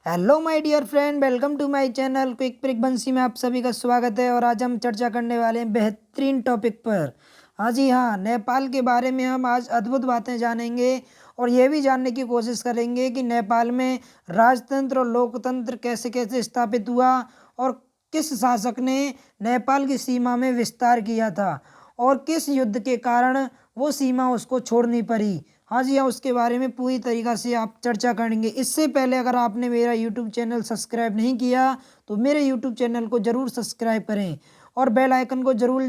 Hello my dear friend, welcome to my channel क्विक प्रिक बंसी में आप सभी का स्वागत है। और आज हम चर्चा करने वाले हैं बेहतरीन टॉपिक पर। हाँ जी हाँ, नेपाल के बारे में हम आज अद्भुत बातें जानेंगे और ये भी जानने की कोशिश करेंगे कि नेपाल में राजतंत्र और लोकतंत्र कैसे कैसे स्थापित हुआ और किस शासक ने नेपाल की सीमा में विस्तार किया था और किस युद्ध के कारण वो सीमा उसको छोड़नी पड़ी। हाँ जी हाँ, उसके बारे में पूरी तरीक़ा से आप चर्चा करेंगे। इससे पहले अगर आपने मेरा यूट्यूब चैनल सब्सक्राइब नहीं किया तो मेरे यूट्यूब चैनल को ज़रूर सब्सक्राइब करें और बेल आइकन को ज़रूर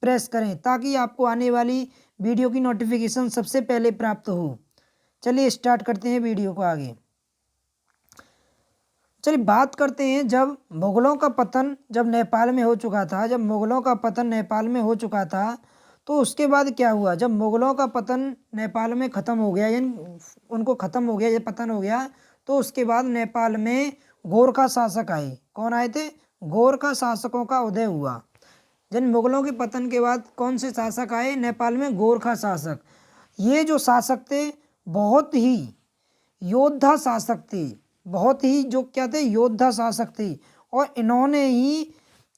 प्रेस करें ताकि आपको आने वाली वीडियो की नोटिफिकेशन सबसे पहले प्राप्त हो। चलिए स्टार्ट करते हैं वीडियो को आगे। चलिए बात करते हैं जब मुग़लों का पतन जब नेपाल में हो चुका था, जब मुग़लों का पतन नेपाल में हो चुका था तो उसके बाद क्या हुआ। जब मुग़लों का पतन नेपाल में ख़त्म हो गया, यानी उनको ख़त्म हो गया, ये पतन हो गया, तो उसके बाद नेपाल में गोरखा शासक आए। कौन आए थे? गोरखा शासकों का उदय हुआ। जब मुग़लों के पतन के बाद कौन से शासक आए नेपाल में? गोरखा शासक। ये जो शासक थे बहुत ही योद्धा शासक थे, बहुत ही जो क्या थे, योद्धा शासक थे। और इन्होंने ही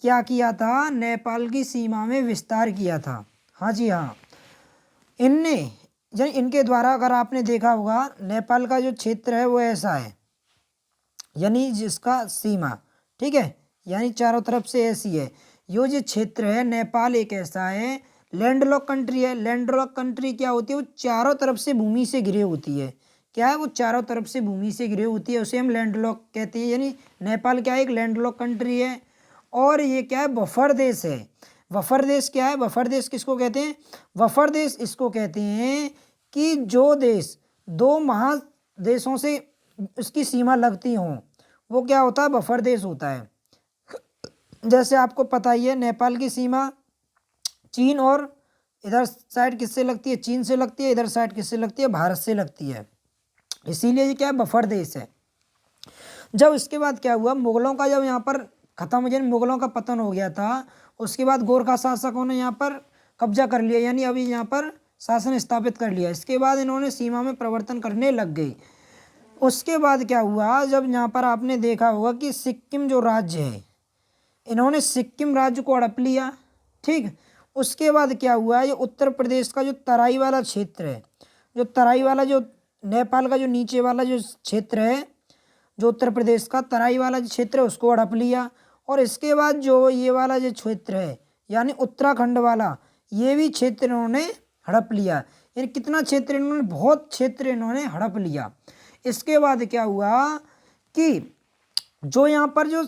क्या किया था? नेपाल की सीमा में विस्तार किया था। हाँ जी हाँ, इनने यानी इनके द्वारा अगर आपने देखा होगा नेपाल का जो क्षेत्र है वो ऐसा है, यानी जिसका सीमा, ठीक है, यानी चारों तरफ से ऐसी है। यो जो क्षेत्र है नेपाल एक ऐसा है, लैंडलॉक कंट्री है। लैंडलॉक कंट्री क्या होती है? वो चारों तरफ से भूमि से घिरी होती है। क्या है? वो चारों तरफ से भूमि से घिरी होती है, उसे हम लैंडलॉक कहते हैं। यानी नेपाल क्या है? एक लैंडलॉक कंट्री है। और ये क्या है? बफर देश है। बफर देश क्या है? बफर देश किसको कहते हैं? बफर देश इसको कहते हैं कि जो देश दो महादेशों से उसकी सीमा लगती हों, वो क्या होता है? बफर देश होता है। जैसे आपको पता ही है नेपाल की सीमा चीन और इधर साइड किससे लगती है? चीन से लगती है। इधर साइड किससे लगती है? भारत से लगती है। इसीलिए ये क्या है? बफर देश है। जब इसके बाद क्या हुआ, मुग़लों का जब यहाँ पर ख़त्म हो गया, मुग़लों का पतन हो गया था, उसके बाद गोरखा शासकों ने यहाँ पर कब्जा कर लिया, यानी अभी यहाँ पर शासन स्थापित कर लिया। इसके बाद इन्होंने सीमा में परिवर्तन करने लग गए। उसके बाद क्या हुआ, जब यहाँ पर आपने देखा होगा कि सिक्किम जो राज्य है, इन्होंने सिक्किम राज्य को हड़प लिया, ठीक। उसके बाद क्या हुआ, ये उत्तर प्रदेश का जो तराई वाला क्षेत्र है, जो तराई वाला जो नेपाल का जो नीचे वाला जो क्षेत्र है, जो उत्तर प्रदेश का तराई वाला जो क्षेत्र है उसको हड़प लिया। और इसके बाद जो ये वाला जो क्षेत्र है यानी उत्तराखंड वाला, ये भी क्षेत्र इन्होंने हड़प लिया। यानी कितना क्षेत्र इन्होंने? बहुत क्षेत्र इन्होंने हड़प लिया। इसके बाद क्या हुआ कि जो यहाँ पर जो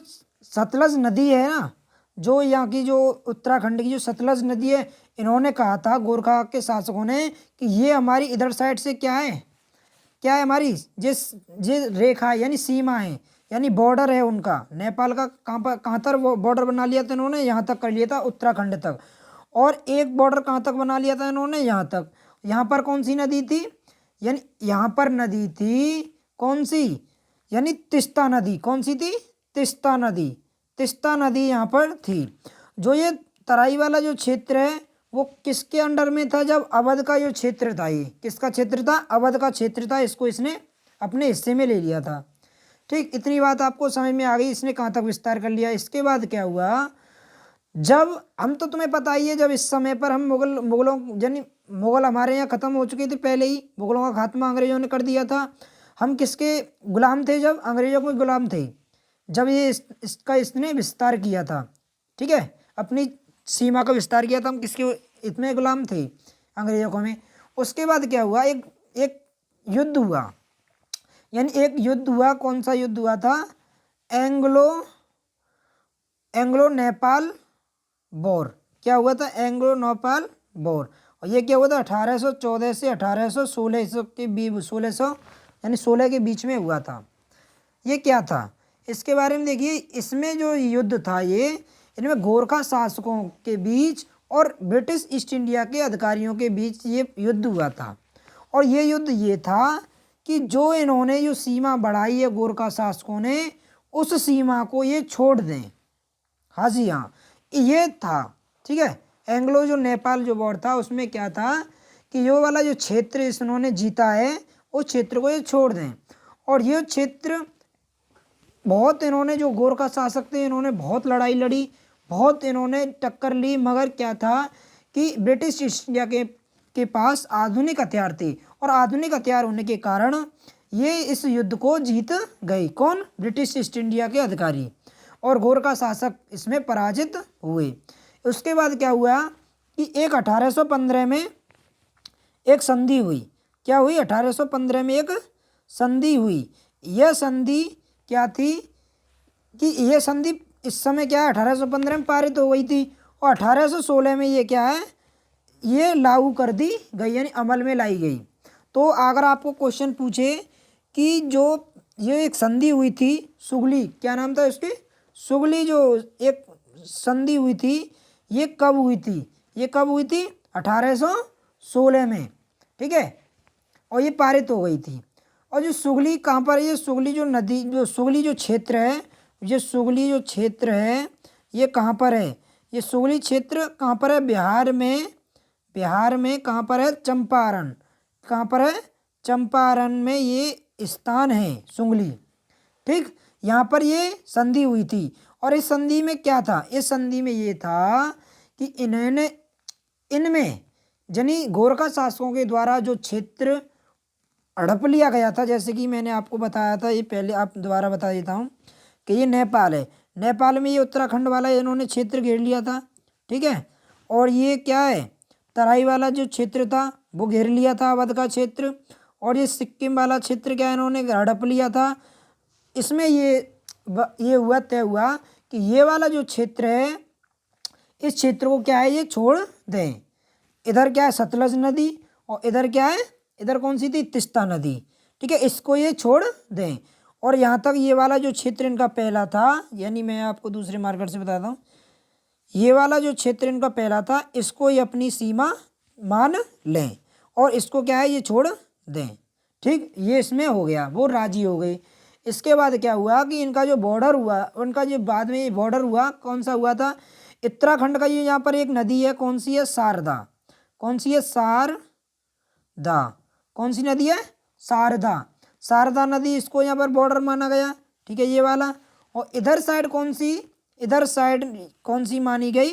सतलज नदी है ना, जो यहाँ की जो उत्तराखंड की जो सतलज नदी है, इन्होंने कहा था गोरखा के शासकों ने कि ये हमारी इधर साइड से क्या है, क्या है हमारी जिस रेखा है, यानी सीमा है, यानी बॉर्डर है उनका। नेपाल का कहाँ तक वो बॉर्डर बना लिया था इन्होंने? यहाँ तक कर लिया था, उत्तराखंड तक। और एक बॉर्डर कहाँ तक बना लिया था इन्होंने? यहाँ तक। यहाँ पर कौन सी नदी थी? यानी यहाँ पर नदी थी कौन सी? यानी तिस्ता नदी। कौन सी थी? तिस्ता नदी। तिस्ता नदी यहाँ पर थी। जो ये तराई वाला जो क्षेत्र है वो किसके अंडर में था? जब अवध का जो क्षेत्र था, ये किसका क्षेत्र था? अवध का क्षेत्र था। इसको इसने अपने हिस्से में ले लिया था, ठीक। इतनी बात आपको समझ में आ गई, इसने कहाँ तक विस्तार कर लिया। इसके बाद क्या हुआ, जब हम तो तुम्हें पता ही है, जब इस समय पर हम मुगलों यानी मुगल हमारे यहाँ ख़त्म हो चुके थे, पहले ही मुगलों का खात्मा अंग्रेजों ने कर दिया था। हम किसके गुलाम थे? जब अंग्रेजों के गुलाम थे, जब ये इसका इसने विस्तार किया था, ठीक है, अपनी सीमा का विस्तार किया था। हम किसके इतने गुलाम थे? अंग्रेजों को में। उसके बाद क्या हुआ, एक एक युद्ध हुआ, यानी एक युद्ध हुआ। कौन सा युद्ध हुआ था? Anglo Nepal war. क्या हुआ था? Anglo Nepal war. और ये क्या हुआ था? 1814 से 1816 के बीच, 1600 यानी 16 के बीच में हुआ था। ये क्या था इसके बारे में देखिए। इसमें जो युद्ध था, ये इनमें गोरखा शासकों के बीच और ब्रिटिश ईस्ट इंडिया के अधिकारियों के बीच ये युद्ध हुआ था। और ये युद्ध ये था कि जो इन्होंने जो सीमा बढ़ाई है गोरखा शासकों ने, उस सीमा को ये छोड़ दें। हाँ जी हाँ, ये था, ठीक है। एंग्लो जो नेपाल जो वॉर था उसमें क्या था कि ये वाला जो क्षेत्र इन्होंने जीता है उस क्षेत्र को ये छोड़ दें। और ये क्षेत्र बहुत इन्होंने जो गोरखा शासक थे इन्होंने बहुत लड़ाई लड़ी, बहुत इन्होंने टक्कर ली, मगर क्या था कि ब्रिटिश ईस्ट इंडिया के पास आधुनिक हथियार थे और आधुनिक हथियार होने के कारण ये इस युद्ध को जीत गए। कौन? ब्रिटिश ईस्ट इंडिया के अधिकारी, और गोरखा शासक इसमें पराजित हुए। उसके बाद क्या हुआ कि एक 1815 में एक संधि हुई। क्या हुई? 1815 में एक संधि हुई। यह संधि क्या थी कि यह संधि इस समय क्या है 1815 में पारित हो गई थी और 1816 में ये क्या है, ये लागू कर दी गई, यानी अमल में लाई गई। तो अगर आपको क्वेश्चन पूछे कि जो ये एक संधि हुई थी सुगली, क्या नाम था उसकी? सुगली जो एक संधि हुई थी ये कब हुई थी? ये कब हुई थी? 1816 में, ठीक है, और ये पारित हो गई थी। और जो सुगली कहाँ पर है? ये सुगली जो नदी, जो सुगली जो क्षेत्र है, ये सुगली जो क्षेत्र है ये कहाँ पर है? ये सुगली क्षेत्र कहाँ पर है? बिहार में। बिहार में कहाँ पर है? चंपारण। कहाँ पर है? चंपारण में ये स्थान है सुगली, ठीक। यहाँ पर ये संधि हुई थी और इस संधि में क्या था? इस संधि में ये था कि इन्होंने इनमें यानी गोरखा शासकों के द्वारा जो क्षेत्र हड़प लिया गया था, जैसे कि मैंने आपको बताया था, ये पहले आप दोबारा बता देता हूँ कि ये नेपाल है। नेपाल में ये उत्तराखंड वाला इन्होंने क्षेत्र घेर लिया था, ठीक है। और ये क्या है? तराई वाला जो क्षेत्र था वो घेर लिया था, अवध का क्षेत्र। और ये सिक्किम वाला क्षेत्र क्या इन्होंने हड़प लिया था। इसमें ये हुआ तय हुआ कि ये वाला जो क्षेत्र है इस क्षेत्र को क्या है ये छोड़ दें। इधर क्या है? सतलज नदी, और इधर क्या है? इधर कौन सी थी? तिस्ता नदी, ठीक है, इसको ये छोड़ दें। और यहाँ तक ये वाला जो क्षेत्र इनका पहला था, यानी मैं आपको दूसरे मार्कर से बताता हूँ, ये वाला जो क्षेत्र इनका पहला था इसको ये अपनी सीमा मान लें और इसको क्या है ये छोड़ दें, ठीक। ये इसमें हो गया, वो राजी हो गई। इसके बाद क्या हुआ कि इनका जो बॉर्डर हुआ, उनका जो बाद में ये बॉर्डर हुआ कौन सा हुआ था? उत्तराखंड का ये यहाँ पर एक नदी है, कौन सी है? शारदा। कौन सी है? शारदा। कौन सी नदी है? शारदा। शारदा नदी, इसको यहाँ पर बॉर्डर माना गया, ठीक है, ये वाला। और इधर साइड कौन सी? इधर साइड कौन सी मानी गई?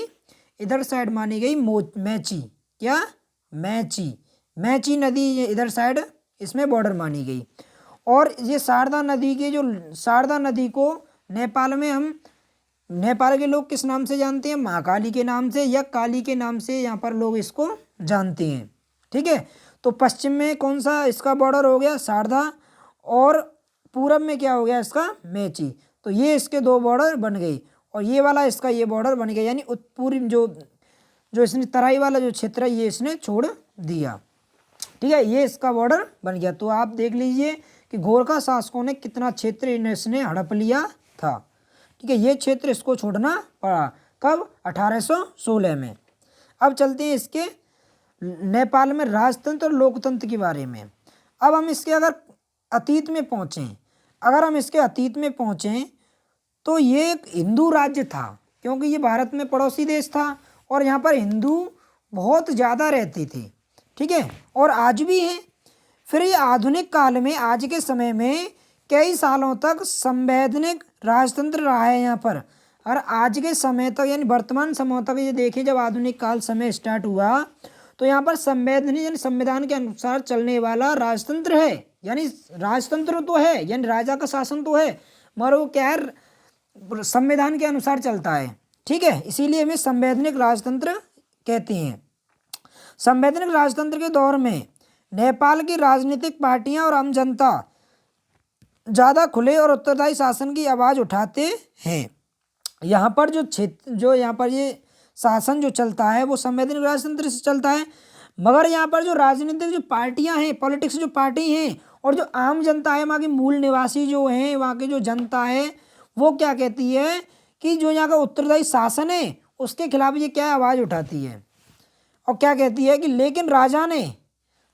इधर साइड मानी गई मैची। क्या? मैची। मैची नदी ये इधर साइड इसमें बॉर्डर मानी गई। और ये शारदा नदी के जो शारदा नदी को नेपाल में हम, नेपाल के लोग किस नाम से जानते हैं? महाकाली के नाम से या काली के नाम से यहाँ पर लोग इसको जानते हैं, ठीक है। तो पश्चिम में कौन सा इसका बॉर्डर हो गया? शारदा। और पूरब में क्या हो गया इसका? मैची। तो ये इसके दो बॉर्डर बन गए और ये वाला इसका ये बॉर्डर बन गया, यानी पूरी जो इसने तराई वाला जो क्षेत्र है ये इसने छोड़ दिया, ठीक है, ये इसका बॉर्डर बन गया। तो आप देख लीजिए कि गोरखा शासकों ने कितना क्षेत्र इसने हड़प लिया था, ठीक है। ये क्षेत्र इसको छोड़ना पड़ा। कब? 1816 में। अब चलते हैं इसके नेपाल में राजतंत्र और लोकतंत्र के बारे में। अब हम इसके अगर अतीत में पहुँचें, अगर हम इसके अतीत में पहुँचें तो ये एक हिंदू राज्य था, क्योंकि ये भारत में पड़ोसी देश था और यहाँ पर हिंदू बहुत ज़्यादा रहते थे, ठीक है, और आज भी हैं। फिर ये आधुनिक काल में, आज के समय में कई सालों तक संवैधानिक राजतंत्र रहा है यहाँ पर। और आज के समय तक यानी वर्तमान समय तक ये देखें, जब आधुनिक काल समय स्टार्ट हुआ तो यहाँ पर संवैधानिक यानी संविधान के अनुसार चलने वाला राजतंत्र है। यानी राजतंत्र तो है, यानी राजा का शासन तो है, मगर वो क्या है? संविधान के अनुसार चलता है, ठीक है, इसीलिए हमें संवैधानिक राजतंत्र कहते हैं। संवैधानिक राजतंत्र के दौर में नेपाल की राजनीतिक पार्टियां और आम जनता ज़्यादा खुले और उत्तरदायी शासन की आवाज़ उठाते हैं। यहाँ पर जो क्षेत्र, जो यहाँ पर ये शासन जो चलता है वो संवैधानिक राजतंत्र से चलता है, मगर यहाँ पर जो राजनीतिक जो पार्टियाँ हैं, पॉलिटिक्स जो पार्टी हैं और जो आम जनता है, वहाँ के मूल निवासी जो हैं, वहाँ की जो जनता है, वो क्या कहती है कि जो यहाँ का उत्तरदायी शासन है उसके खिलाफ ये क्या आवाज़ उठाती है। और क्या कहती है कि लेकिन राजा ने,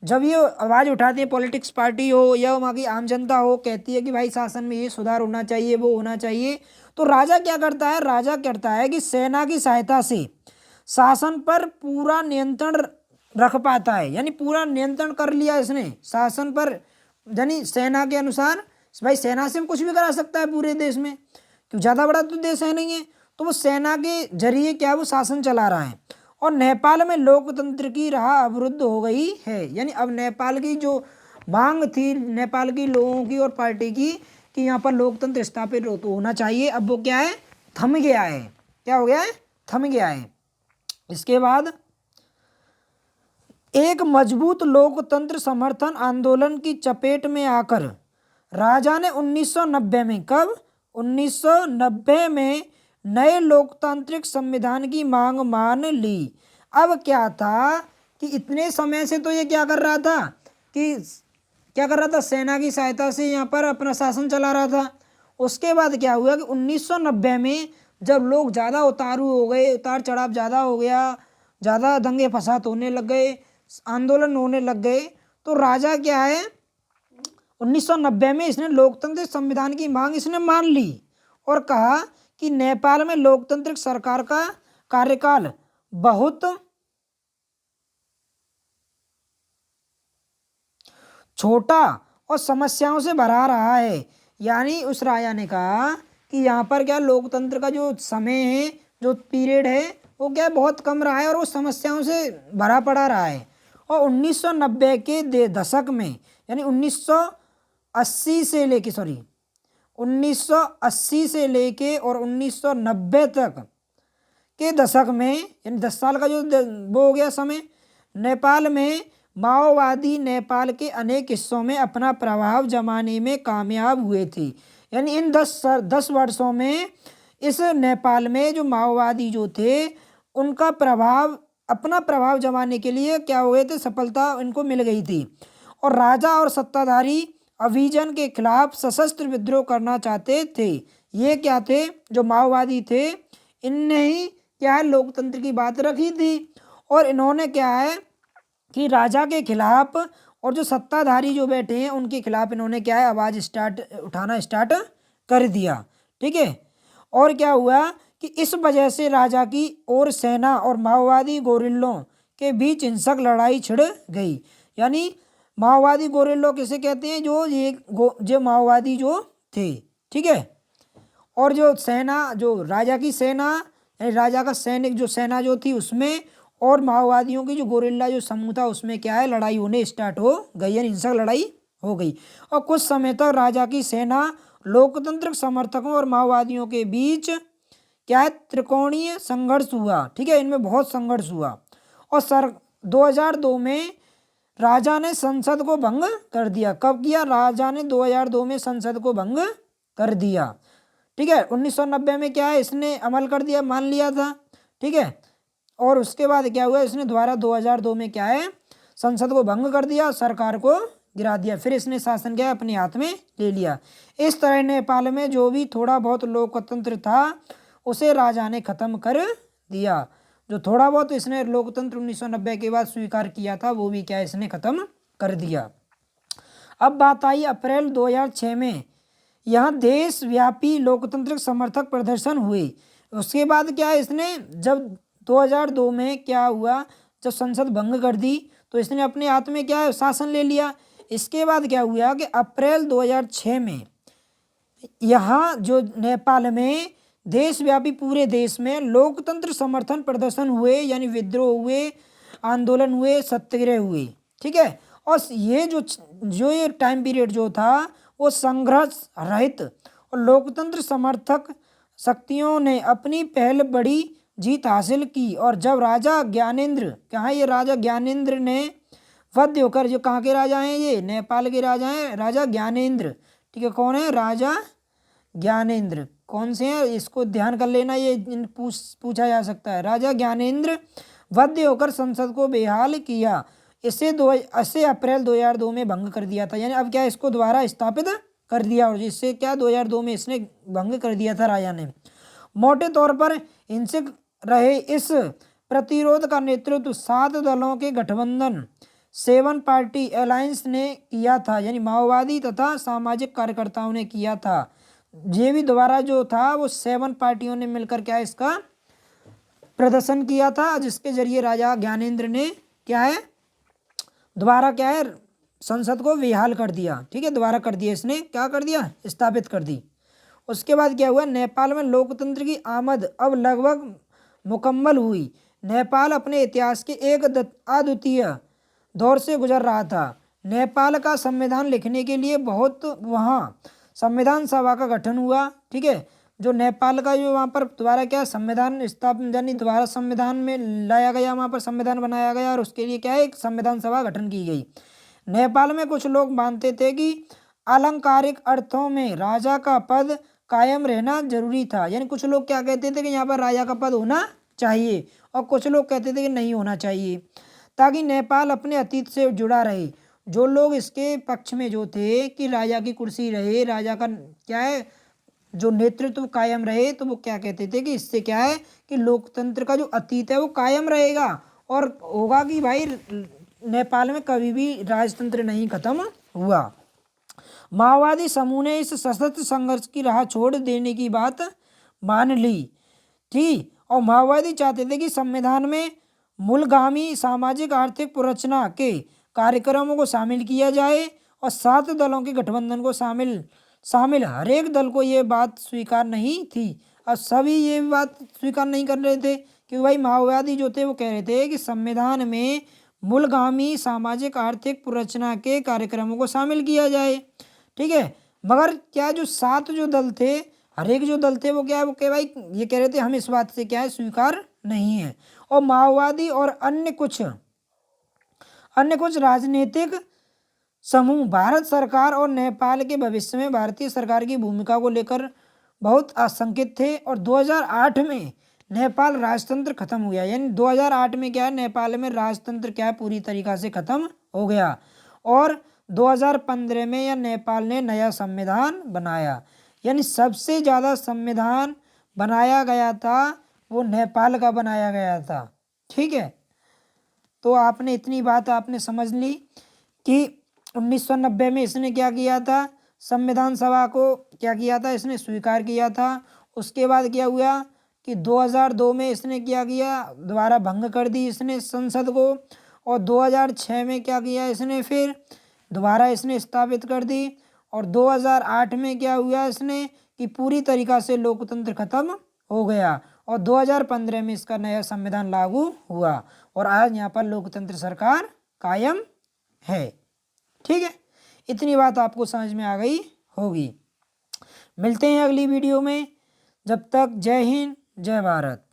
जब ये आवाज़ उठाती है पॉलिटिक्स पार्टी हो या वहाँ की आम जनता हो, कहती है कि भाई शासन में ये सुधार होना चाहिए, वो होना चाहिए, तो राजा क्या करता है? राजा करता है कि सेना की सहायता से शासन पर पूरा नियंत्रण रख पाता है, यानी पूरा नियंत्रण कर लिया इसने शासन पर, यानी सेना के अनुसार भाई सेना से कुछ भी करा सकता है पूरे देश में, क्यों, ज़्यादा बड़ा तो देश है नहीं है, तो वो सेना के जरिए क्या वो शासन चला रहा है। और नेपाल में लोकतंत्र की राह अवरुद्ध हो गई है, यानी अब नेपाल की जो मांग थी नेपाल की लोगों की और पार्टी की कि यहाँ पर लोकतंत्र स्थापित होना चाहिए, अब वो क्या है, थम गया है। क्या हो गया है, थम गया है। इसके बाद एक मजबूत लोकतंत्र समर्थन आंदोलन की चपेट में आकर राजा ने 1990 में, कब, 1990 में नए लोकतांत्रिक संविधान की मांग मान ली। अब क्या था कि इतने समय से तो ये क्या कर रहा था कि क्या कर रहा था, सेना की सहायता से यहाँ पर अपना शासन चला रहा था। उसके बाद क्या हुआ कि 1990 में जब लोग ज़्यादा उतारू हो गए, उतार चढ़ाव ज़्यादा हो गया, ज़्यादा दंगे फसाद होने लग गए, आंदोलन होने लग गए, तो राजा क्या है 1990 में इसने लोकतांत्रिक संविधान की मांग इसने मान ली और कहा कि नेपाल में लोकतांत्रिक सरकार का कार्यकाल बहुत छोटा और समस्याओं से भरा रहा है। यानी उस राजा ने कहा कि यहाँ पर क्या लोकतंत्र का जो समय है, जो पीरियड है, वो क्या बहुत कम रहा है और वो समस्याओं से भरा पड़ा रहा है। और 1990 के दशक में, यानी 1980 से लेके 1980 से लेके और 1990 तक के दशक में, यानी 10 साल का जो वो हो गया समय, नेपाल में माओवादी नेपाल के अनेक हिस्सों में अपना प्रभाव जमाने में कामयाब हुए थे। यानी इन 10 वर्षों में इस नेपाल में जो माओवादी जो थे उनका प्रभाव, अपना प्रभाव जमाने के लिए क्या हुए थे, सफलता इनको मिल गई थी। और राजा और सत्ताधारी अभिजन के खिलाफ सशस्त्र विद्रोह करना चाहते थे। ये क्या थे, जो माओवादी थे, इनने ही क्या है लोकतंत्र की बात रखी थी और इन्होंने क्या है कि राजा के खिलाफ और जो सत्ताधारी जो बैठे हैं उनके खिलाफ इन्होंने क्या है आवाज़ उठाना स्टार्ट कर दिया। ठीक है, और क्या हुआ कि इस वजह से राजा की और सेना और माओवादी गोरिल्लों के बीच हिंसक लड़ाई छिड़ गई। यानी माओवादी गोरिल्लो किसे कहते हैं, जो माओवादी जो थे, ठीक है, और जो सेना, जो राजा की सेना, यानी राजा का सैनिक जो सेना जो थी उसमें, और माओवादियों की जो गोरिल्ला जो समूह था उसमें क्या है लड़ाई होने स्टार्ट हो गई, यानी हिंसक लड़ाई हो गई। और कुछ समय तक राजा की सेना, लोकतंत्र समर्थकों और माओवादियों के बीच क्या है त्रिकोणीय संघर्ष हुआ। ठीक है, इनमें बहुत संघर्ष हुआ। और 2002 में राजा ने संसद को भंग कर दिया। कब किया, राजा ने 2002 में संसद को भंग कर दिया। ठीक है, 1990 में क्या है इसने अमल कर दिया, मान लिया था। ठीक है, और उसके बाद क्या हुआ, इसने दोबारा 2002 में क्या है संसद को भंग कर दिया, सरकार को गिरा दिया, फिर इसने शासन क्या है अपने हाथ में ले लिया। इस तरह नेपाल में जो भी थोड़ा बहुत लोकतंत्र था उसे राजा ने खत्म कर दिया। जो थोड़ा बहुत इसने लोकतंत्र 1990 के बाद स्वीकार किया था वो भी क्या इसने खत्म कर दिया। अब बात आई अप्रैल 2006 में, यहाँ देशव्यापी लोकतांत्रिक समर्थक प्रदर्शन हुए। उसके बाद क्या इसने, जब 2002 में क्या हुआ, जब संसद भंग कर दी तो इसने अपने हाथ में क्या है शासन ले लिया। इसके बाद क्या हुआ कि अप्रैल 2006 में यहाँ जो नेपाल में देशव्यापी पूरे देश में लोकतंत्र समर्थन प्रदर्शन हुए, यानी विद्रोह हुए, आंदोलन हुए, सत्याग्रह हुए। ठीक है, और ये ये टाइम पीरियड जो था वो संघर्ष रहित और लोकतंत्र समर्थक शक्तियों ने अपनी पहल बड़ी जीत हासिल की। और जब राजा ज्ञानेंद्र, कहाँ ये राजा ज्ञानेंद्र ने वध होकर, जो कहाँ के राजा हैं, ये नेपाल के राजा हैं, राजा ज्ञानेंद्र। ठीक है, कौन है, राजा ज्ञानेंद्र, कौन से हैं इसको ध्यान कर लेना, ये पूछा जा सकता है। राजा ज्ञानेंद्र वध होकर संसद को बेहाल किया। इसे अप्रैल 2002 में भंग कर दिया था। यानी अब क्या इसको दोबारा स्थापित कर दिया, और जिससे क्या 2002 में इसने भंग कर दिया था राजा ने। मोटे तौर पर हिंसक रहे इस प्रतिरोध का नेतृत्व 7 दलों के गठबंधन 7 पार्टी अलायंस ने किया था, यानी माओवादी तथा सामाजिक कार्यकर्ताओं ने किया था। ये भी दोबारा जो था वो 7 पार्टियों ने मिलकर क्या इसका प्रदर्शन किया था, जिसके जरिए राजा ज्ञानेंद्र ने क्या है दोबारा क्या है संसद को बेहाल कर दिया, ठीक है, दोबारा कर दिया, इसने क्या कर दिया, स्थापित कर दी। उसके बाद क्या हुआ, नेपाल में लोकतंत्र की आमद अब लगभग मुकम्मल हुई। नेपाल अपने इतिहास के एक अद्वितीय दौर से गुजर रहा था। नेपाल का संविधान लिखने के लिए बहुत वहाँ संविधान सभा का गठन हुआ, ठीक है। जो नेपाल का जो वहाँ पर दोबारा क्या संविधान स्थापना यानी दोबारा संविधान में लाया गया, वहाँ पर संविधान बनाया गया और उसके लिए क्या है, एक संविधान सभा गठन की गई। नेपाल में कुछ लोग मानते थे कि आलंकारिक अर्थों में राजा का पद कायम रहना जरूरी था, यानी कुछ लोग क्या कहते थे कि यहाँ पर राजा का पद होना चाहिए और कुछ लोग कहते थे कि नहीं होना चाहिए, ताकि नेपाल अपने अतीत से जुड़ा रहे। जो लोग इसके पक्ष में जो थे कि राजा की कुर्सी रहे, राजा का क्या है जो नेतृत्व कायम रहे, तो वो क्या कहते थे कि इससे क्या है कि लोकतंत्र का जो अतीत है वो कायम रहेगा और होगा कि भाई नेपाल में कभी भी राजतंत्र नहीं खत्म हुआ। माओवादी समूह ने इस सशस्त्र संघर्ष की राह छोड़ देने की बात मान ली थी और माओवादी चाहते थे कि संविधान में मूलगामी सामाजिक आर्थिक पुनर्रचना के कार्यक्रमों को शामिल किया जाए और 7 दलों के गठबंधन को शामिल हर एक दल को ये बात स्वीकार नहीं थी और सभी ये बात स्वीकार नहीं कर रहे थे, क्योंकि भाई माओवादी जो थे वो कह रहे थे कि संविधान में मूलगामी सामाजिक आर्थिक पुनर्रचना के कार्यक्रमों को शामिल किया जाए, ठीक है। मगर क्या जो 7 जो दल थे, हर एक जो दल थे वो क्या है, वो कह भाई ये कह रहे थे हम इस बात से क्या है स्वीकार नहीं है। और माओवादी और अन्य कुछ राजनीतिक समूह भारत सरकार और नेपाल के भविष्य में भारतीय सरकार की भूमिका को लेकर बहुत आशंकित थे और 2008 में नेपाल राजतंत्र खत्म हो गया, यानी 2008 में क्या है नेपाल में राजतंत्र क्या है पूरी तरीक़ा से खत्म हो गया और 2015 में यह नेपाल ने नया संविधान बनाया, यानी सबसे ज़्यादा संविधान बनाया गया था वो नेपाल का बनाया गया था, ठीक है। तो आपने इतनी बात आपने समझ ली कि 1990 में इसने क्या किया था, संविधान सभा को क्या किया था, इसने स्वीकार किया था। उसके बाद क्या हुआ कि 2002 में इसने क्या किया, दोबारा भंग कर दी इसने संसद को और 2006 में क्या किया इसने फिर दोबारा इसने स्थापित कर दी और 2008 में क्या हुआ इसने कि पूरी तरीक़ा से लोकतंत्र खत्म हो गया और 2015 में इसका नया संविधान लागू हुआ और आज यहाँ पर लोकतंत्र सरकार कायम है, ठीक है। इतनी बात आपको समझ में आ गई होगी। मिलते हैं अगली वीडियो में, जब तक जय हिंद जय भारत।